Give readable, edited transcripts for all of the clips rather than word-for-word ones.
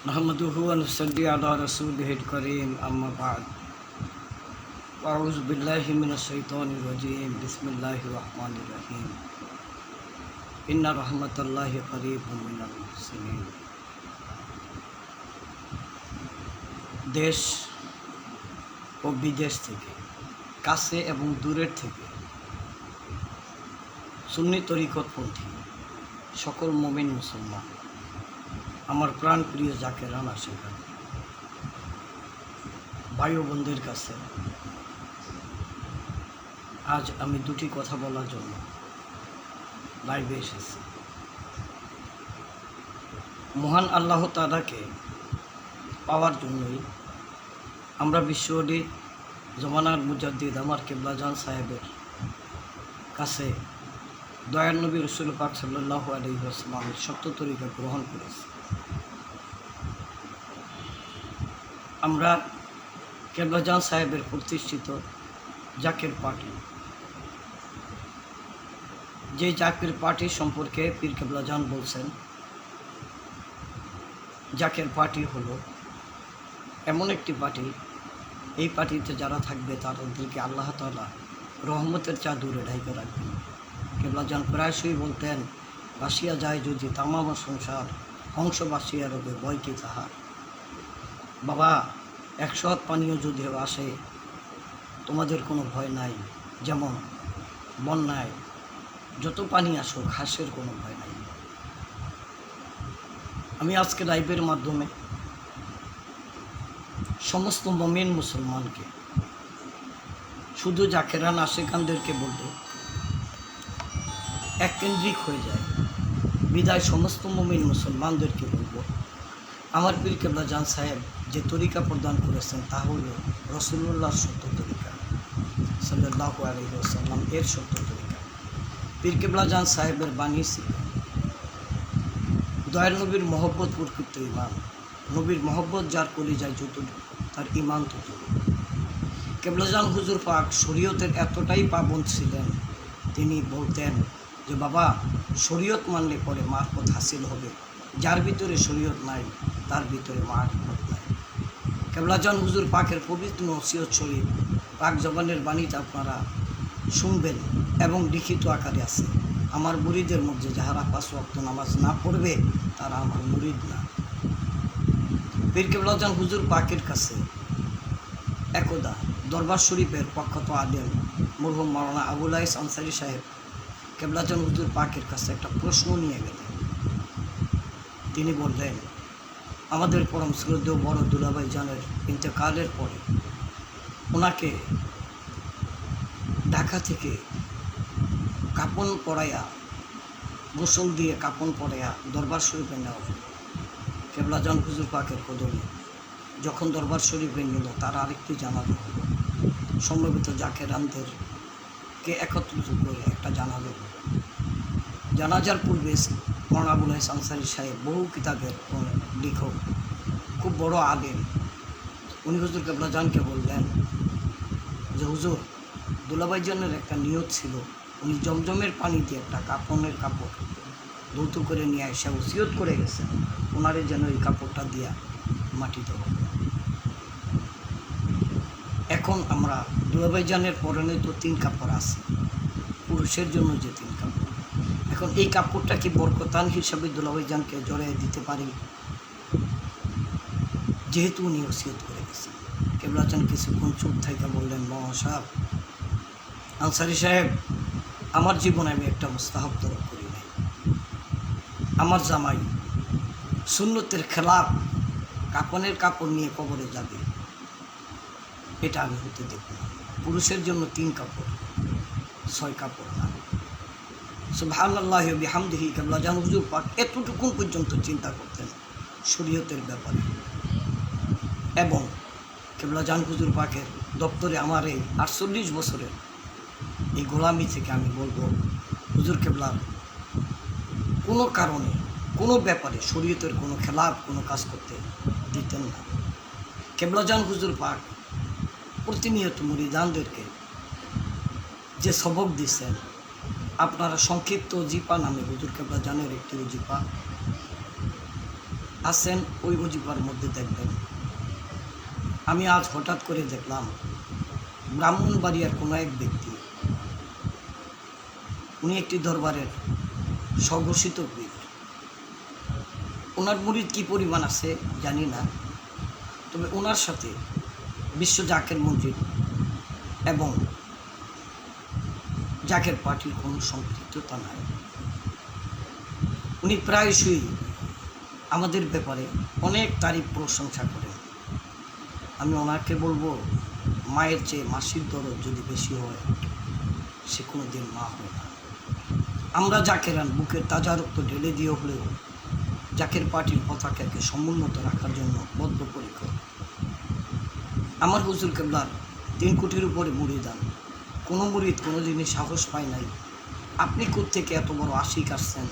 नहमदुहु व नुसल्ली अला रसूलिहिल करीम अम्मा बाद अऊज़ु बिल्लाहि मिनश शैतानिर रजीम बिस्मिल्लाहिर रहमानिर रहीम इन्ना रहमतल्लाहि करीबुम मिनल मुहसिनीन। দেশ ও বিদেশ থেকে, কাছে এবং দূরের থেকে সুন্নি তরিকতপন্থী সকল মুমিন মুসলমান, আমার প্রাণ প্রিয় জাকেরান আশিকান ভাই ও বোনদের কাছে আজ আমি দুটি কথা বলার জন্য লাইভে এসেছি। মহান আল্লাহ তাআলাকে পাওয়ার জন্যই আমরা বিশ্বওয়ালি জমানার মুজাদ্দিদ আমার কেবলাজান সাহেবের কাছে দয়ার নবী রাসূল পাক সাল্লাল্লাহু আলাইহি ওয়াসাল্লামের সত্য তরিকা গ্রহণ করেছি। আমরা কেবলাজান সাহেবের প্রতিষ্ঠিত জাকের পার্টি, যে জাকের পার্টি সম্পর্কে পীর কেবলাজান বলছেন, জাকের পার্টি হলো এমন একটি পার্টি, এই পার্টিতে যারা থাকবে তাদেরকে আল্লাহ তাআলা রহমতের চাদরে ঢেকে রাখবেন। কেবলাজান প্রায়শই বলতেন, বাসিয়া যায় যদি তামাম সংসার, হংস বাসিয়া রবে ভয় কি তাহার। বাবা, 100 হাত পানীয় যদিও আসে তোমাদের কোনো ভয় নাই, যেমন বন্যায় যত পানি আসুক ঘাসের কোনো ভয় নাই। আমি আজকে লাইভের মাধ্যমে সমস্ত মুমিন মুসলমানকে, শুধু জাকেরান আশিকানদেরকে বলতে এককেন্দ্রিক হয়ে যায়, বিদায় সমস্ত মুমিন মুসলমানদেরকে বলবো, আমার পীর কেবলাজান সাহেব যে তরিকা প্রদান করেছেন তা হল রাসূলুল্লাহর সত্য তরিকা সাল্লাল্লাহু আলাইহি ওয়াসাল্লাম এর সত্য তরিকা। পীর কেবলাজান সাহেবের বাণী ছিল দয়ার নবীর মহব্বত প্রকৃত ইমান, নবীর মহব্বত যার কলিজায় যতটুকু তার ইমান ততটুকু। কেবলাজান হুজুর পাক শরীয়তের এতটাই পাবন ছিলেন, তিনি বলতেন যে বাবা, শরীয়ত মানলে পরে মারফত হাসিল হবে, যার ভিতরে শরীয়ত নাই তার ভিতরে মারফত নাই। কেবলাজান হুজুর পাকের পবিত্র নসিহত শরীফ পাক জবানের বাণীটা আপনারা শুনবেন এবং লিখিত আকারে আছে। আমার মুরিদের মধ্যে যাহারা 5 ওয়াক্ত নামাজ না পড়বে তারা আমার মুরিদ না। পীর কেবলাজান হুজুর পাকের কাছে একদা দরবার শরীফের প্রখ্যাত আলেম মরহুম মাওলানা আবুল আইস আনসারী সাহেব কেবলাজান হুজুর পাকের কাছে একটা প্রশ্ন নিয়ে গেলেন। তিনি বললেন, আমাদের পরম শ্রদ্ধেয় বড় দুলাভাই জানের ইন্তেকালের পরে ওনাকে ঢাকা থেকে কাপন পরাইয়া, গোসল দিয়ে কাপন পরাইয়া দরবার শরীফে নেওয়া হলো। কেবলাজান হুজুর পাকের কদমে যখন দরবার শরীফে নিল, তার আরেকটি জানাজা হলো। সম্ভবত জাকেরানদেরকে একত্রিত করে একটা জানাজা হলো। জানাজার পূর্বে মাওলানা আবুল আইস আনসারী সাহেব, বহু কিতাবের লেখক, খুব বড় আলেম, উনি হুজুর কেবলাজানকে বললেন যে হুজুর, দুলাভাইজানের একটা নিয়ত ছিল, উনি জমজমের পানি দিয়ে একটা কাপড়ের কাপড় ধৌত করে নিয়ে এসে ওসিয়ত করে গেছেন, ওনারে যেন এই কাপড়টা দিয়া মাটিতে হবে। এখন আমরা দুলাভাইজানের পরনে তো 3 কাপড় আছে, পুরুষের জন্য যে 3 কাপড়, এখন এই কাপড়টা কি বরকতান হিসাবে দুলাভাইজানকে জড়াই দিতে পারি? যেহেতু উনি ওসিয়ত করে গেছেন। কেবলাজান কিছুক্ষণ চুপ থেকে বললেন, মাওলানা সাহেব, আনসারী সাহেব, আমার জীবনে আমি একটা মুস্তাহাব তরক করি নাই। আমার জামাই সুন্নতের খেলাফ কাপনের কাপড় নিয়ে কবরে যাবে, এটা আমি হতে দেব না। পুরুষের জন্য 3 কাপড়, 6 কাপড় না। সুবহানাল্লাহি ওয়া বিহামদিহি। কেবলাজান হুজুর পাক এতটুকু পর্যন্ত চিন্তা করতেন শরীয়তের ব্যাপারে। এবং কেবলাজান হুজুর পাকের দপ্তরে আমার এই 48 বছরের এই গোলামি থেকে আমি বলবো, হুজুর কেবলার কোনো কারণে, কোনো ব্যাপারে শরীয়তের কোনো খেলাফ কোনো কাজ করতে দিতেন না। কেবলাজান হুজুর পাক প্রতিনিয়ত মুরিদানদেরকে যে সবক দিচ্ছেন, আপনারা সংক্ষিপ্ত জিপা নামে হুজুর কেবলাজানের একটি জিপা আছেন ওই অজিফার মধ্যে দেখবেন, আমি আজ হঠাৎ করে দেখলাম ব্রাহ্মণবাড়িয়ার কোনো এক ব্যক্তি, উনি একটি দরবারের স্বঘোষিত পীর। ওনার মুরিদ কী পরিমাণ আছে জানি না, তবে ওনার সাথে বিশ্ব জাকের মসজিদ এবং জাকের পার্টির কোনো সম্পৃক্ততা নাই। উনি প্রায়শই আমাদের ব্যাপারে অনেক তারিফ প্রশংসা করেন। আমি ওনাকে বলবো, মায়ের চেয়ে মাসির দরদ যদি বেশি হয়, সে কোনো দিন মা হয় না। আমরা জাকেরান বুকের তাজা রক্ত ঢেলে দিয়ে হলেও জাকের পার্টির পতাকাকে সমুন্নত রাখার জন্য বদ্ধপরিকর। আমার হুজুর কেবলার 3 কোটির উপরে মুরিদান, কোনো মুরিদ কোনো দিনই সাহস পায় নাই আপনি কোত্থেকে এত বড় আশিক আসছেন।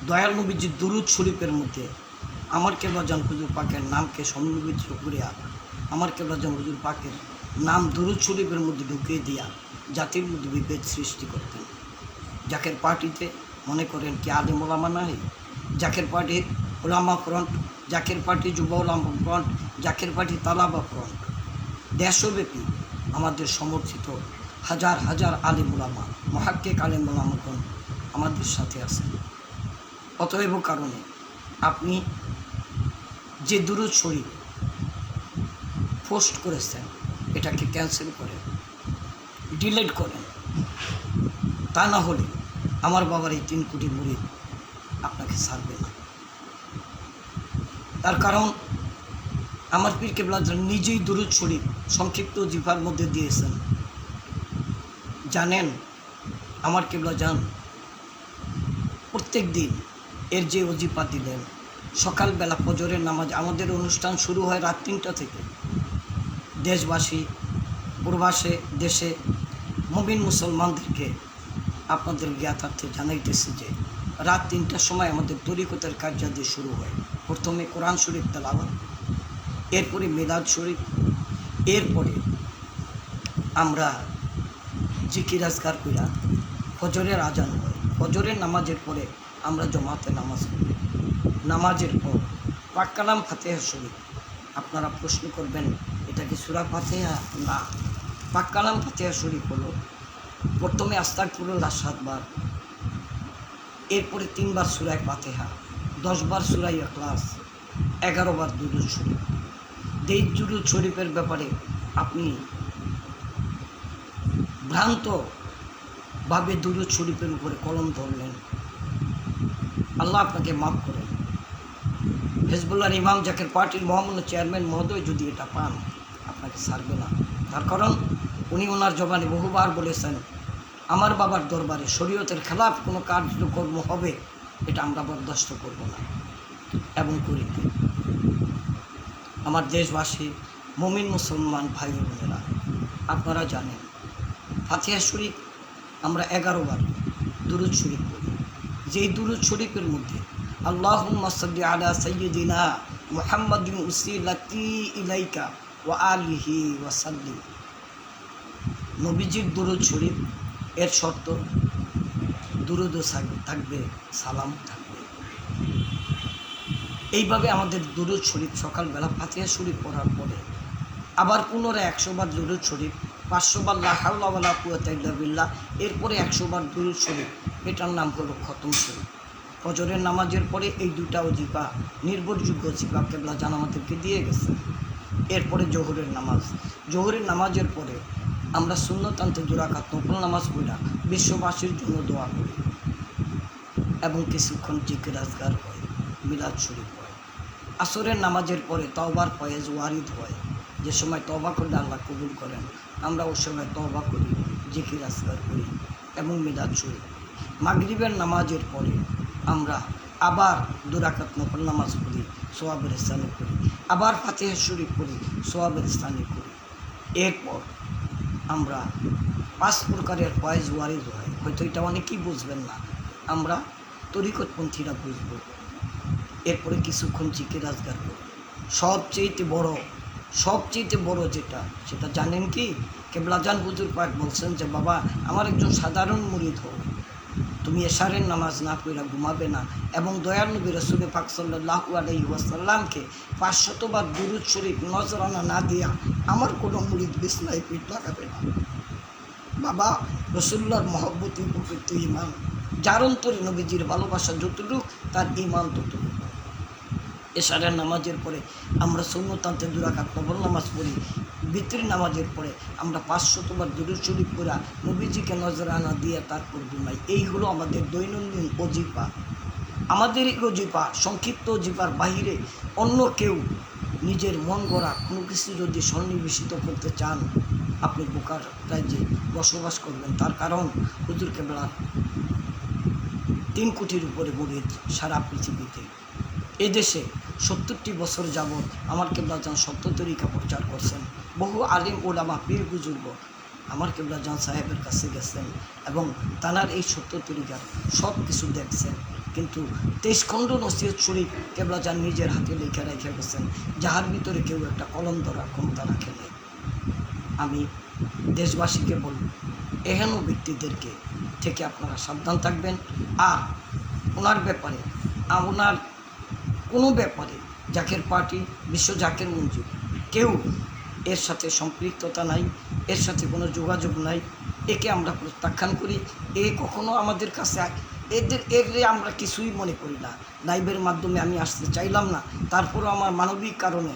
দয়াল নবীজির দুরুদ শরীফের মধ্যে আমার কেবলাজান হুজুর পাকের নামকে সন্নিবিষ্ট করিয়া, আমার কেবলাজান হুজুর পাকের নাম দুরুদ শরীফের মধ্যে ঢুকিয়ে দিয়া জাতির মধ্যে বিভেদ সৃষ্টি করতেন। জাকের পার্টিতে মনে করেন কি আলেম ওলামা নাই? জাকের পার্টির ওলামা ফ্রন্ট, জাকের পার্টি যুব ওলামা ফ্রন্ট, জাকের পার্টি তালাবা ফ্রন্ট। দেশব্যাপী আমাদের সমর্থিত হাজার হাজার আলেম ওলামা, মহাক্কিক আলেম ওলামাগণ আমাদের সাথে আছেন। অতএব কারণে আপনি যে দুরূদ শরীফ পোস্ট করেছেন এটাকে ক্যান্সেল করেন, ডিলিট করেন। তা না হলে আমার বাবার এই 3 কোটি মুরিদ আপনাকে ছাড়বে না। তার কারণ আমার পীর কেবলা নিজেই দুরূদ শরীফ সংক্ষিপ্ত জিফার মধ্যে দিয়েছেন। জানেন আমার কেবলা যান প্রত্যেক দিন এর যে ওজিফা দিলেন, সকালবেলা ফজরের নামাজ, আমাদের অনুষ্ঠান শুরু হয় রাত 3টা থেকে। দেশবাসী প্রবাসে দেশে মুমিন মুসলমানদেরকে আপনাদের জ্ঞাতার্থে জানাইতেছে যে রাত 3টার সময় আমাদের তরিকতের কার্যাদি শুরু হয়। প্রথমে কোরআন শরীফ তেলাওয়াত, এরপরে মিলাদ শরীফ, এরপরে আমরা জিকির আজকার কইরা ফজরের আজান হয়। ফজরের নামাজের পরে আমরা জমাতে নামাজ পড়ি। নামাজের পর পাক কালাম ফাতিহা শরীফ। আপনারা প্রশ্ন করবেন এটা কি সূরা ফাতিহা? না, পাক কালাম ফাতিহা শরীফ হলো প্রথমে আস্তাগফিরুল্লাহ 7 বার, এরপরে 3 বার সূরা ফাতিহা, 10 বার সূরা ইখলাস, 11 বার দুরূদ শরীফ। এই দুরূদ শরীফের ব্যাপারে আপনি ভ্রান্তভাবে দুরূদ শরীফের উপরে কলম ধরলেন, আল্লাহ আপনাকে মাফ করেন। হিজবুল্লাহর ইমাম জাকের পার্টির মহামান্য চেয়ারম্যান মহোদয় যদি এটা পান, আপনাকে ছাড়বে না। তার কারণ উনি ওনার জবানে বহুবার বলেছেন, আমার বাবার দরবারে শরীয়তের খেলাফ কোনো কার্যকর্ম হবে এটা আমরা বরদাস্ত করব না এবং করি না। আমার দেশবাসী মুমিন মুসলমান ভাই বোনেরা, আপনারা জানেন ফাতিহা শরীফ আমরা 11 বার দুরূদ শরীফ পড়ি। যেই দুরূদ শরীফের মধ্যে আল্লাহুম্মা সাল্লি আলা সাইয়্যিদিনা মুহাম্মাদিন উসিলাতি ইলাইকা ওয়া আলিহি ওয়া সাল্লিম। নবীজির দুরূদ শরীফ এর শর্ত দুরূদও থাকবে, সালাম থাকবে। এইভাবে আমাদের দুরূদ শরীফ সকালবেলা ফাতিহা শরীফ পড়ার পরে আবার পুনরায় 100 বার দুরূদ শরীফ, 500 বার লা হাওলা ওয়ালা কুওয়াতা ইল্লা বিল্লাহ, এরপরে 100 বার দুরূদ শরীফ। এটার নাম হলো খতম শরীফ। ফজরের নামাজের পরে এই 2টা ওজিফা নির্ভরযোগ্য ওজিফা কেবলা জান আমাদেরকে দিয়ে গেছে। এরপরে জোহরের নামাজ, জোহরের নামাজের পরে আমরা সুন্নতান্তে 2 রাকাত নফল নামাজ পড়া বিশ্ববাসীর জন্য দোয়া করি এবং কিছুক্ষণ জিকির আজকার হয়, মিলাদ শরীফ হয়। আসরের নামাজের পরে তওবার ফয়েজ ওয়ারিদ হয়। যে সময় তওবা করলে আল্লাহ কবুল করেন, আমরা ওই সময় তওবা করি, জিকির আজকার করি এবং মিলাদ শরীফ। মাগরিবের নামাজের পরে আমরা আবার 2 রাকাত নফল নামাজ পড়ি, সোয়াবের স্থানে করি, আবার ফাতিহা শরীফ পড়ি, সোয়াবের স্থানে করি। এরপর আমরা 5 প্রকারের ফয়েজ ওয়ারিদ হয়। হয়তো এটা অনেকেই বুঝবেন না, আমরা তরিকতপন্থীরা বুঝব। এরপরে কিছুক্ষণ জিকির আজকার করি। সবচেয়ে বড় যেটা সেটা জানেন কি? কেবলাজান হুজুর পাক বলছেন যে বাবা আমার একজন সাধারণ মুরিদ হোক, তুমি এশারের নামাজ না পড়া ঘুমাবে না এবং দয়াল নবী রাসূল পাক সাল্লাল্লাহু আলাইহি ওয়াসাল্লামকে 500 বার দুরূদ শরীফ নজরানা না দিয়া আমার কোনো মুরিদ বিছনায় পিঠ লাগাবে না। বাবা, রাসূলুল্লাহর মহব্বত উপকৃত ঈমান, যার অন্তরে নবীজির ভালোবাসা যতটুকু তার ঈমান ততটুকু। এশারের নামাজের পরে আমরা সুন্নতান্তে 2 রাকাত নফল নামাজ পড়ি। বিতর নামাজের পরে আমরা 500 বার দুরূদ শরীফ পড়া নবীজিকে নজরানা দিয়ে তারপর ঘুমাই। এই হলো আমাদের দৈনন্দিন ওজিফা। আমাদের এই ওজিফা সংক্ষিপ্ত ওজিফার বাহিরে অন্য কেউ নিজের মন গড়া কোনো কিছু যদি সন্নিবেশিত করতে চান, আপনি বোকার রাজ্যে বসবাস করবেন। তার কারণ হুজুর কেবলার 3 কোটির উপরে মুরিদ সারা পৃথিবীতে। এদেশে 70টি বছর যাবৎ আমার কেবলাজান সত্য তরিকা প্রচার করছেন। বহু আলিম ওলামা পীর বুজুর্গ আমার কেবলাজান সাহেবের কাছে গেছেন এবং তানার এই সত্য তরিকার সব কিছু দেখছেন, কিন্তু 23 খণ্ড নসিহত শরীফ কেবলাজান নিজের হাতে লিখে রেখে গেছেন, যাহার ভিতরে কেউ একটা কলম ধরার ক্ষমতা রাখে নাই। আমি দেশবাসীকে বলব, এহেন ব্যক্তিদেরকে থেকে আপনারা সাবধান থাকবেন। আর ওনার ব্যাপারে ওনার কোনো ব্যাপারে জাকের পার্টি, বিশ্ব জাকের মঞ্জুর, কেউ এর সাথে সম্পৃক্ততা নাই, এর সাথে কোনো যোগাযোগ নাই। একে আমরা প্রত্যাখ্যান করি। এ কখনো আমাদের কাছে এর আমরা কিছুই মনে করি না। লাইভের মাধ্যমে আমি আসতে চাইলাম না, তারপরও আমার মানবিক কারণে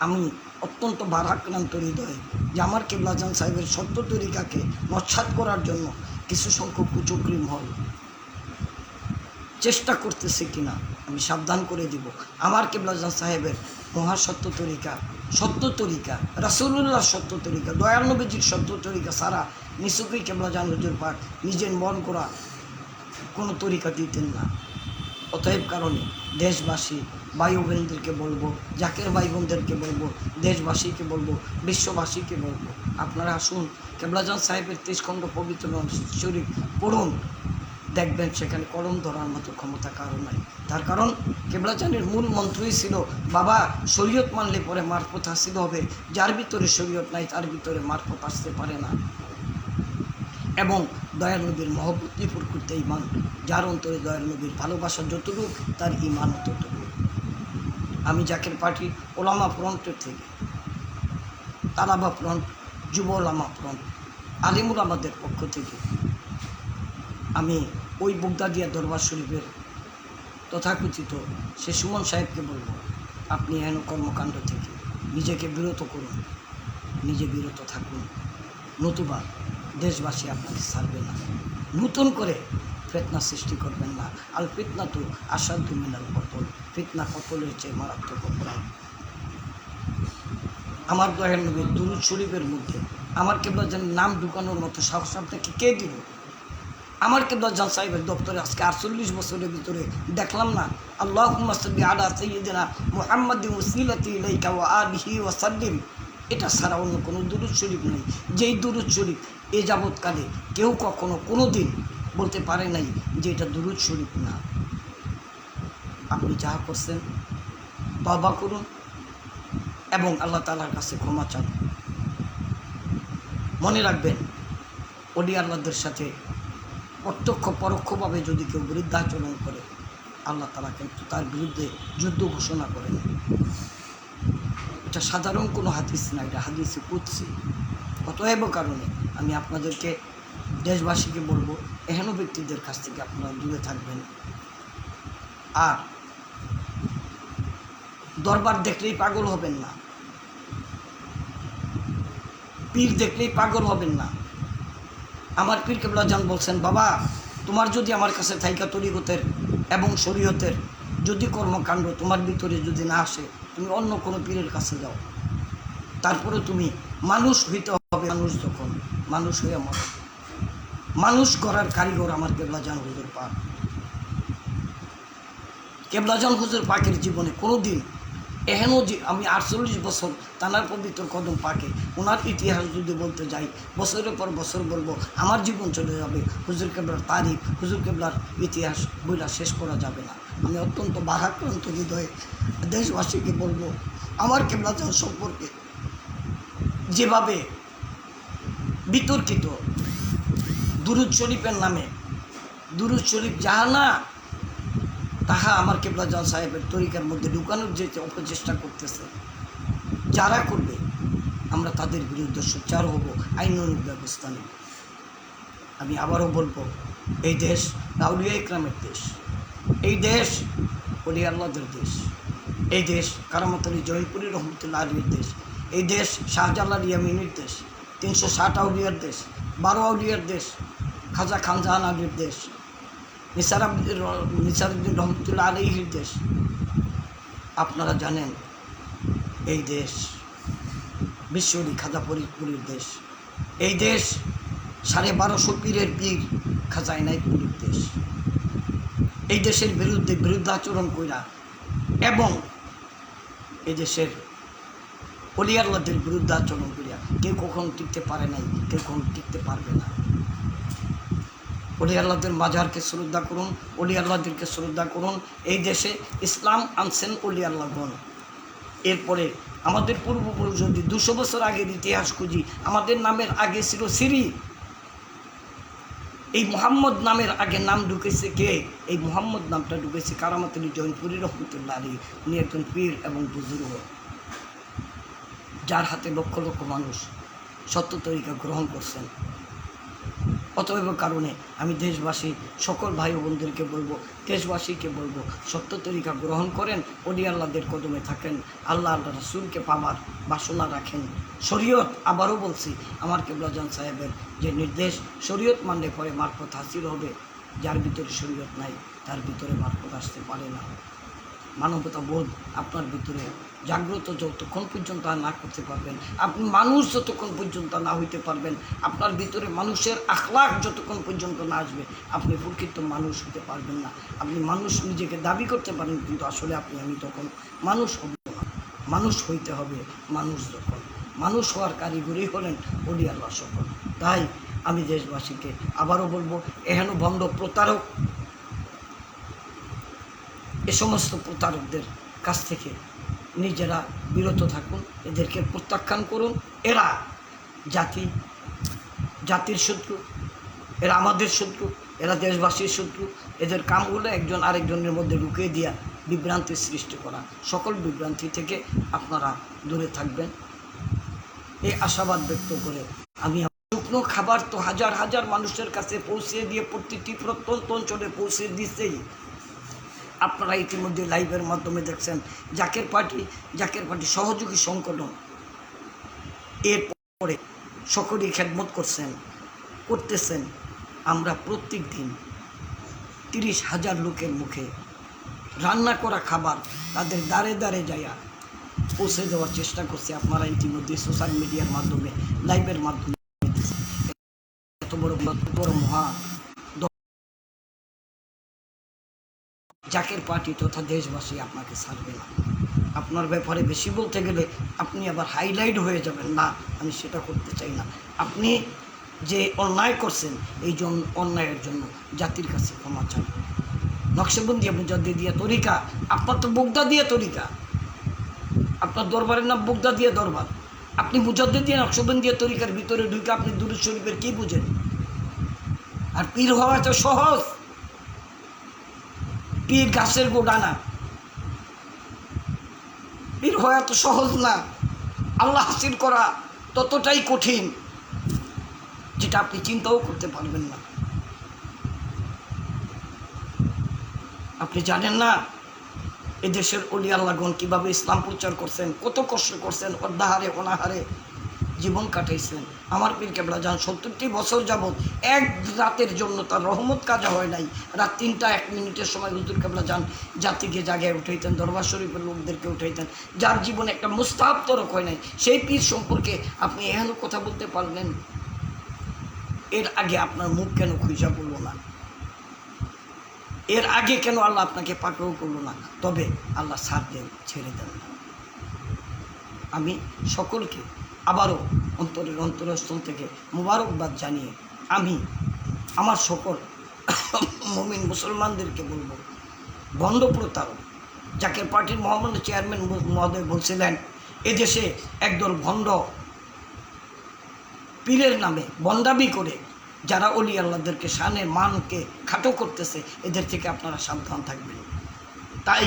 আমি অত্যন্ত ভারাক্রান্ত হৃদয়ে যে আমার কেবলাজান সাহেবের সত্য তরিকাকে নস্যাৎ করার জন্য কিছু সংখ্যক কুচক্রী মহল চেষ্টা করতেছে কিনা আমি সাবধান করে দিব। আমার কেবলাজান সাহেবের মহাসত্য তরিকা, সত্য তরিকা, রাসূলুল্লাহ সত্য তরিকা, দয়াল নবীজির সত্য তরিকা সারা নিছকই কেবলাজান হুজুর পাক নিজের মন করা কোনো তরিকা দিতেন না। অতএব কারণে দেশবাসী ভাই বোনদেরকে বলবো, জাকের ভাই বোনদেরকে বলবো, দেশবাসীকে বলবো, বিশ্ববাসীকে বলবো, আপনারা আসুন কেবলাজান সাহেবের 23 খণ্ড পবিত্র শরীফ পড়ুন। দেখবেন সেখানে কলম ধরার মতো ক্ষমতা কারো নাই। তার কারণ কেবলাজানের মূল মন্ত্রই ছিল, বাবা শরীয়ত মানলে পরে মারফত হাসিল হবে, যার ভিতরে শরীয়ত নাই তার ভিতরে মারফত আসতে পারে না। এবং দয়াল নবীর মহব্বত প্রকৃত ঈমান, যার অন্তরে দয়াল নবীর ভালোবাসা যতটুকু তার ঈমানও ততটুকু। আমি জাকের পার্টি ওলামা ফ্রন্টের থেকে, তালাবা ফ্রন্ট, যুব ওলামা ফ্রন্ট, আলিমুল আমাদের পক্ষ থেকে আমি ওই বগদাদিয়া দরবার শরীফের তথাকথিত সে সুমন সাহেবকে বলব, আপনি এহেন কর্মকাণ্ড থেকে নিজেকে বিরত করুন, নিজে বিরত থাকুন, নতুবা দেশবাসী আপনাকে ছাড়বে না। নতুন করে ফিতনা সৃষ্টি করবেন না। আল ফিতনা তো আসাদু মিনাল কতল, ফিতনা কতলের চেয়ে মারাত্মক অপরাধ। আমার দয়াল নবীর দুরূদ শরীফের মধ্যে আমার কেবলাজান নাম ঢুকানোর মতো সাহস আপনাকে কে দিল? আমার কেবলাজান সাহেবের দপ্তরে আজকে 48 বছরের ভিতরে দেখলাম না আল্লাহুম্মা সাল্লি আলা সাইয়্যিদিনা মুহাম্মাদিন ওয়াসিলাতি ইলাইকা ওয়া আলিহি ওয়া সাল্লিম, এটা ছাড়া অন্য কোনো দুরূদ শরীফ নেই। যেই দুরূদ শরীফ এ যাবৎকালে কেউ কখনো কোনো দিন বলতে পারে নাই যে এটা দুরূদ শরীফ না। আপনি যাহা করছেন তওবা করুন এবং আল্লাহ তাআলার কাছে ক্ষমা চান। মনে রাখবেন, ওলি আল্লাহদের সাথে প্রত্যক্ষ পরোক্ষভাবে যদি কেউ বিরুদ্ধাচরণ করে, আল্লাহ তাআলা কিন্তু তার বিরুদ্ধে যুদ্ধ ঘোষণা করেন। এটা সাধারণ কোনো হাদিস না, এটা হাদিসে কুদসি। অতএব কারণে আমি আপনাদেরকে, দেশবাসীকে বলবো, এহেন ব্যক্তিদের কাছ থেকে আপনারা দূরে থাকবেন। আর দরবার দেখলেই পাগল হবেন না, পীর দেখলেই পাগল হবেন না। আমার পীর কেবলাজান বলছেন, বাবা তোমার যদি আমার কাছে থাইকা তরিকতের এবং শরীয়তের যদি কর্মকাণ্ড তোমার ভিতরে যদি না আসে, তুমি অন্য কোনো পীরের কাছে যাও, তারপরে তুমি মানুষ হইতে হবে। মানুষ যখন মানুষ হয়ে মরে, মানুষ করার কারিগর আমার কেবলাজান হুজুর পাক। কেবলাজান হুজুর পাকের জীবনে কোনো দিন এহেনও যে আমি 48 বছর তানার পবিত্র কদম পাকে ওনার ইতিহাস যদি বলতে যাই, বছরের পর বছর বলবো, আমার জীবন চলে যাবে। হুজুর কেবলার তারিখ, হুজুর কেবলার ইতিহাস বইটা শেষ করা যাবে না। আমি অত্যন্ত ভারাক্রান্ত হৃদয়ে দেশবাসীকে বলবো, আমার কেবলাজান সম্পর্কে যেভাবে বিতর্কিত দুরূদ শরীফের নামে দুরূদ শরীফ যাহা না তাহা আমার কেবলাজান সাহেবের তরিকার মধ্যে ঢুকানোর যে অপচেষ্টা করতেছে, যারা করবে আমরা তাদের বিরুদ্ধে সোচ্চার হব, আইনানুগ ব্যবস্থা নেব। আমি আবারও বলবো, এই দেশ আউলিয়া ইকরামের দেশ, এই দেশ ওলি আল্লাহদের দেশ, এই দেশ কারামত আলী জয়নপুরী রহমতুল্লাহ আলীর দেশ, এই দেশ শাহজালাল ইয়ামিনীর দেশ, 360 আউলিয়ার দেশ, 12 আউলিয়ার দেশ, খাজা খানজাহান আলীর দেশ, নিসারুদ্দিন রহমতুল্লাহ আলীর দেশ। আপনারা জানেন এই দেশ বিশ্বরী খাজা ফরিদপুরের দেশ, এই দেশ 1250 পীরের পীর খাজা ইনায়েতপুরের দেশ। এই দেশের বিরুদ্ধে বিরুদ্ধাচরণ কইরা এবং এই দেশের ওলি আল্লাহদের বিরুদ্ধাচরণ করিয়া কেউ কখনো টিকতে পারে নাই, কেউ কখনো টিকতে পারবে না। ওলি আল্লাহদের মাজারকে শ্রদ্ধা করুন, ওলি আল্লাহদেরকে শ্রদ্ধা করুন। এই দেশে ইসলাম আনছেন ওলি আল্লাহগণ। এরপরে আমাদের পূর্বপুরুষ যদি 200 বছর আগের ইতিহাস খুঁজি, আমাদের নামের আগে ছিল সিরি। এই মুহাম্মদ নামের আগে নাম ঢুকেছে কে? এই মুহাম্মদ নামটা ঢুকেছে কারামত আলী জয়নপুরী রহমতুল্লাহ আলী। উনি একজন পীর এবং বুজুর্গ, যার হাতে লক্ষ লক্ষ মানুষ সত্য তরিকা গ্রহণ করছেন। অতএব কারণে আমি দেশবাসী সকল ভাই বোনদেরকে বলবো, দেশবাসীকে বলবো, সত্য তরিকা গ্রহণ করেন, ওলি আল্লাহদের কদমে থাকেন, আল্লাহ আল্লাহ রাসূলকে পাবার বাসনা রাখেন। শরীয়ত, আবারও বলছি, আমার কেবলাজান সাহেবের যে নির্দেশ, শরীয়ত মানলে পরে মারফত হাসিল হবে। যার ভিতরে শরীয়ত নাই তার ভিতরে মারফত আসতে পারে না। মানবতা বোধ আপনার ভিতরে জাগ্রত যতক্ষণ পর্যন্ত না করতে পারবেন, আপনি মানুষ যতক্ষণ পর্যন্ত না হইতে পারবেন, আপনার ভিতরে মানুষের আখলাক যতক্ষণ পর্যন্ত না আসবে, আপনি প্রকৃত মানুষ হতে পারবেন না। আপনি মানুষ নিজেকে দাবি করতে পারেন, কিন্তু আসলে আমি তখন মানুষ হব না। মানুষ হইতে হবে মানুষ যখন। মানুষ হওয়ার কারিগরি হলেন ওলি আল্লাহ সকল। তাই আমি দেশবাসীকে আবারও বলবো, এহেন ভণ্ড প্রতারক, এ সমস্ত প্রতারকদের কাছ থেকে নিজেরা বিরত থাকুন, এদেরকে প্রত্যাখ্যান করুন। এরা জাতির শত্রু, এরা আমাদের শত্রু, এরা দেশবাসীর শত্রু। এদের কাম হলো একজন আরেকজনের মধ্যে ঢুকিয়ে দিয়া বিভ্রান্তির সৃষ্টি করা। সকল বিভ্রান্তি থেকে আপনারা দূরে থাকবেন, এই আশাবাদ ব্যক্ত করে আমি শুকনো খাবার তো হাজার হাজার মানুষের কাছে পৌঁছে দিয়ে প্রতিটি প্রত্যন্ত অঞ্চলে পৌঁছে দিচ্ছেই। আপনারা ইতিমধ্যে লাইভের মাধ্যমে দেখছেন জাকের পার্টি সহযোগী সংগঠন, এরপরে সকলেই খেদমত করতেছেন। আমরা প্রত্যেক দিন 30,000 লোকের মুখে রান্না করা খাবার তাদের দ্বারে দ্বারে যাইয়া পৌঁছে দেওয়ার চেষ্টা করছি। আপনারা ইতিমধ্যে সোশ্যাল মিডিয়ার মাধ্যমে লাইভের মাধ্যমে এত বড় মহা জাকের পার্টি তথা দেশবাসী আপনাকে ছাড়বে না। আপনার ব্যাপারে বেশি বলতে গেলে আপনি আবার হাইলাইট হয়ে যাবেন, না, আমি সেটা করতে চাই না। আপনি যে অন্যায় করছেন, এই অন্যায়ের জন্য জাতির কাছে ক্ষমা চান। নকশবন্দিয়া মুজাদ্দিদিয়া তরিকা, আপনার তো বোগদা দিয়ে তরিকা, আপনার দরবারের নাম বোগদা দিয়ে দরবার। আপনি মুজাদ্দিদিয়া নকশবন্দিয়া তরিকার ভিতরে ঢুকে আপনি দুরূদ শরীফের কী বুঝেন? আর পীর হওয়া তো সহজ, পীর গাছের গোড়া না, পীর হওয়া তো সহজ না। আল্লাহ হাসিল করা ততটাই কঠিন, যেটা আপনি চিন্তাও করতে পারবেন না। আপনি জানেন না এদেশের ওলি আল্লাহগণ কীভাবে ইসলাম প্রচার করছেন, কত কষ্ট করছেন, অর্ধাহারে অনাহারে জীবন কাটাইছেন। আমার পীর কেবলাজান 70টি বছর যাবৎ এক রাতের জন্য তার রহমত কাজা হয় নাই। রাত 3টা 1 মিনিটের সময় হুজুর কেবলাজান জাতিকে জায়গায় উঠাইতেন, দরবার শরীফের লোকদেরকে উঠাইতেন। যার জীবনে একটা মুস্তাহাব তরক হয় নাই, সেই পীর সম্পর্কে আপনি এহেন কথা বলতে পারলেন? এর আগে আপনার মুখ কেন খুঁজা পড়লো না? এর আগে কেন আল্লাহ আপনাকে পাকড়াও করলো না? তবে আল্লাহ ছাড় দেন, ছেড়ে দেন না। আমি সকলকে আবারও অন্তরস্থল থেকে মুবারকবাদ জানিয়ে আমি আমার সকল মুমিন মুসলমানদেরকে বলবো, ভণ্ড প্রতারক জাকের পার্টির মহামান্য চেয়ারম্যান মহোদয় বলছিলেন, এদেশে একদল ভণ্ড পীরের নামে বন্দাবি করে যারা অলি আল্লাহদেরকে শানে মানকে খাটো করতেছে, এদের থেকে আপনারা সাবধান থাকবেন। তাই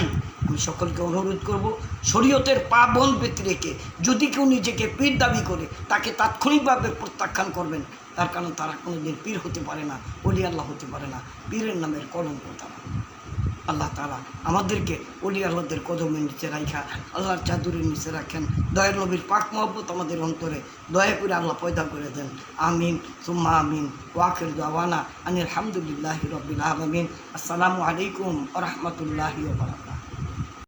আমি সকলকে অনুরোধ করব, শরীয়তের পাবন ব্যক্তি রেখে যদি কেউ নিজেকে পীর দাবি করে তাকে তাৎক্ষণিকভাবে প্রত্যাখ্যান করবেন। তার কারণ তারা কোনোদিন পীর হতে পারে না, অলি আল্লাহ হতে পারে না, পীরের নামের কলঙ্ক তারা। আল্লাহ তাআলা আমাদেরকে অলি আল্লাহদের কদমের নিচে রাখা, আল্লাহর চাদরের নিচে রাখেন। দয়ার নবীর পাক মহব্বত আমাদের অন্তরে দয়া করে আল্লাহ পয়দা করে দেন। আমিন সুম্মা আমিন। ওয়াখির দাওয়ানা আনিল হামদুলিল্লাহি রাব্বিল আলামিন। আসসালামু আলাইকুম ওয়া রাহমাতুল্লাহি ওয়া বারাকাতুহু।